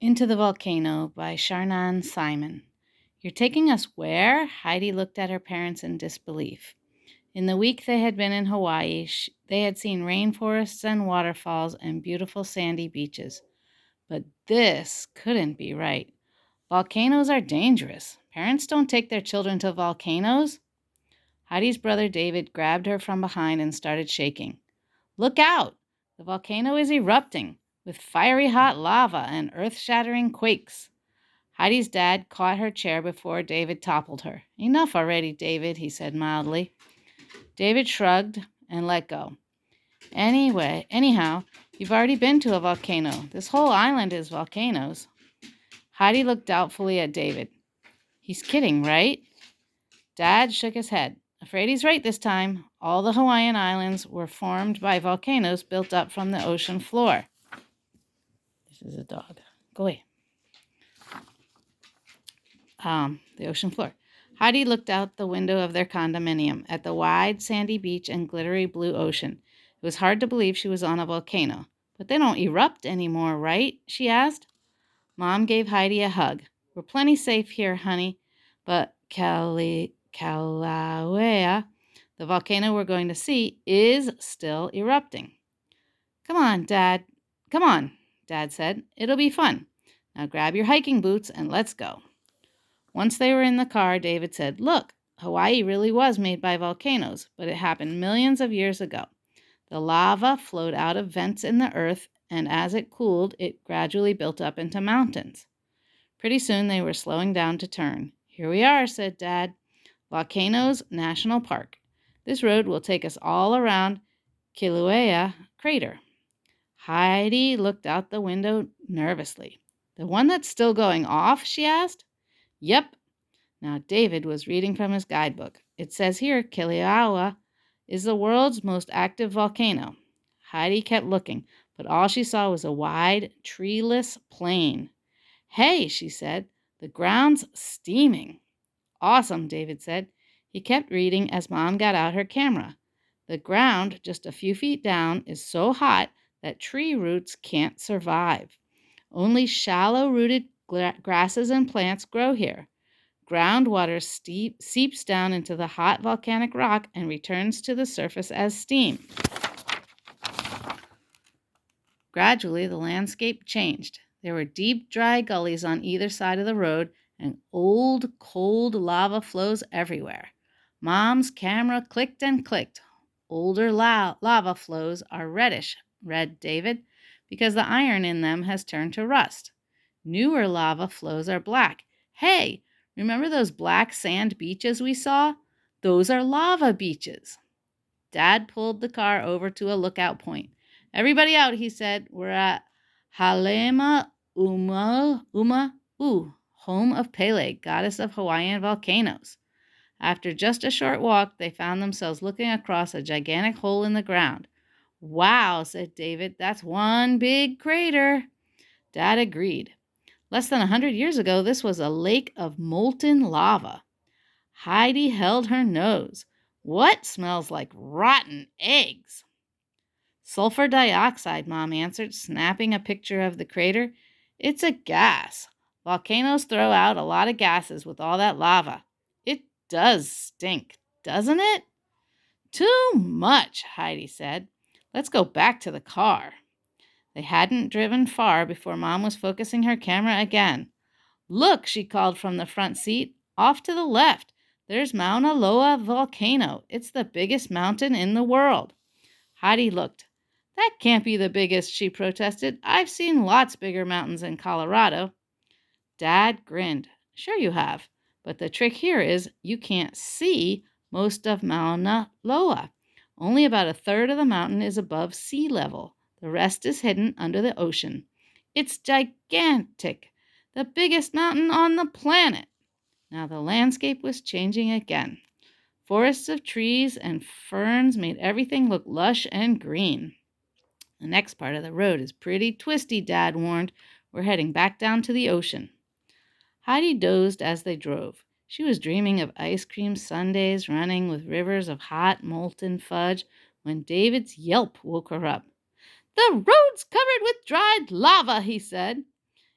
Into the Volcano by Sharnan Simon. You're taking us where? Heidi looked at her parents in disbelief. In the week they had been in Hawaii, they had seen rainforests and waterfalls and beautiful sandy beaches. But this couldn't be right. Volcanoes are dangerous. Parents don't take their children to volcanoes. Heidi's brother David grabbed her from behind and started shaking. Look out! The volcano is erupting with fiery hot lava and earth-shattering quakes. Heidi's dad caught her chair before David toppled her. Enough already, David, he said mildly. David shrugged and let go. Anyhow, you've already been to a volcano. This whole island is volcanoes. Heidi looked doubtfully at David. He's kidding, right? Dad shook his head. Afraid he's right this time. All the Hawaiian islands were formed by volcanoes built up from the ocean floor. This is a dog. Go away. The ocean floor. Heidi looked out the window of their condominium at the wide sandy beach and glittery blue ocean. It was hard to believe she was on a volcano. But they don't erupt anymore, right? She asked. Mom gave Heidi a hug. We're plenty safe here, honey. But Kilauea, the volcano we're going to see, is still erupting. Come on, Dad, said. It'll be fun. Now grab your hiking boots and let's go. Once they were in the car, David said, Look, Hawaii really was made by volcanoes, but it happened millions of years ago. The lava flowed out of vents in the earth, and as it cooled, it gradually built up into mountains. Pretty soon they were slowing down to turn. Here we are, said Dad. Volcanoes National Park. This road will take us all around Kilauea Crater. Heidi looked out the window nervously. The one that's still going off? She asked. Yep. Now David was reading from his guidebook. It says here Kilauea is the world's most active volcano. Heidi kept looking, but all she saw was a wide, treeless plain. Hey, she said, the ground's steaming. Awesome, David said. He kept reading as Mom got out her camera. The ground, just a few feet down, is so hot that tree roots can't survive. Only shallow-rooted grasses and plants grow here. Groundwater seeps down into the hot volcanic rock and returns to the surface as steam. Gradually, the landscape changed. There were deep, dry gullies on either side of the road and old, cold lava flows everywhere. Mom's camera clicked and clicked. Older lava flows are reddish, read David, because the iron in them has turned to rust. Newer lava flows are black. Hey, remember those black sand beaches we saw? Those are lava beaches. Dad pulled the car over to a lookout point. Everybody out, he said. We're at Halema Uma'u, home of Pele, goddess of Hawaiian volcanoes. After just a short walk, they found themselves looking across a gigantic hole in the ground. Wow, said David, that's one big crater. Dad agreed. Less than 100 years ago, this was a lake of molten lava. Heidi held her nose. What smells like rotten eggs? Sulfur dioxide, Mom answered, snapping a picture of the crater. It's a gas. Volcanoes throw out a lot of gases with all that lava. It does stink, doesn't it? Too much, Heidi said. Let's go back to the car. They hadn't driven far before Mom was focusing her camera again. Look, she called from the front seat. Off to the left. There's Mauna Loa Volcano. It's the biggest mountain in the world. Heidi looked. That can't be the biggest, she protested. I've seen lots bigger mountains in Colorado. Dad grinned. Sure you have. But the trick here is you can't see most of Mauna Loa. Only about a third of the mountain is above sea level. The rest is hidden under the ocean. It's gigantic, the biggest mountain on the planet. Now the landscape was changing again. Forests of trees and ferns made everything look lush and green. The next part of the road is pretty twisty, Dad warned. We're heading back down to the ocean. Heidi dozed as they drove. She was dreaming of ice cream sundaes running with rivers of hot, molten fudge when David's yelp woke her up. The road's covered with dried lava, he said.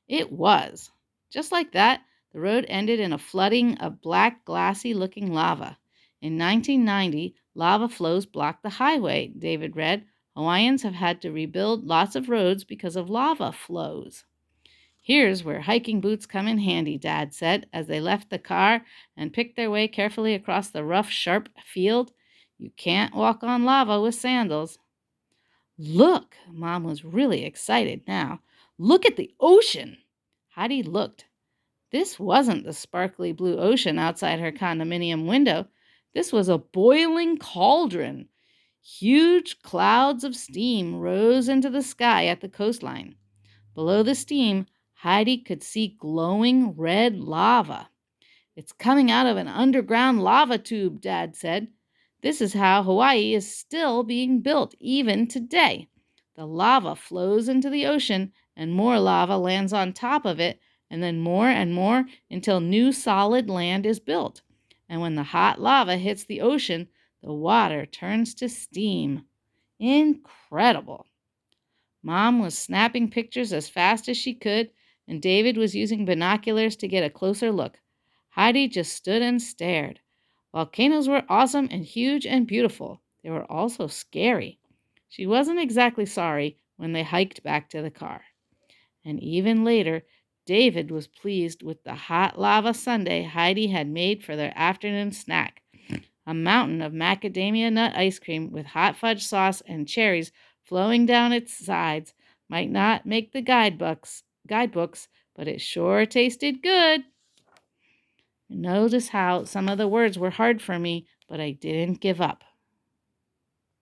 It was. Just like that, the road ended in a flooding of black, glassy-looking lava. In 1990, lava flows blocked the highway, David read. Hawaiians have had to rebuild lots of roads because of lava flows. Here's where hiking boots come in handy, Dad said, as they left the car and picked their way carefully across the rough, sharp field. You can't walk on lava with sandals. Look! Mom was really excited now. Look at the ocean! Heidi looked. This wasn't the sparkly blue ocean outside her condominium window. This was a boiling cauldron. Huge clouds of steam rose into the sky at the coastline. Below the steam, Heidi could see glowing red lava. It's coming out of an underground lava tube, Dad said. This is how Hawaii is still being built, even today. The lava flows into the ocean, and more lava lands on top of it, and then more and more until new solid land is built. And when the hot lava hits the ocean, the water turns to steam. Incredible. Mom was snapping pictures as fast as she could, and David was using binoculars to get a closer look. Heidi just stood and stared. Volcanoes were awesome and huge and beautiful. They were also scary. She wasn't exactly sorry when they hiked back to the car. And even later, David was pleased with the hot lava sundae Heidi had made for their afternoon snack. A mountain of macadamia nut ice cream with hot fudge sauce and cherries flowing down its sides might not make the guidebooks, but it sure tasted good. Notice how some of the words were hard for me, but I didn't give up.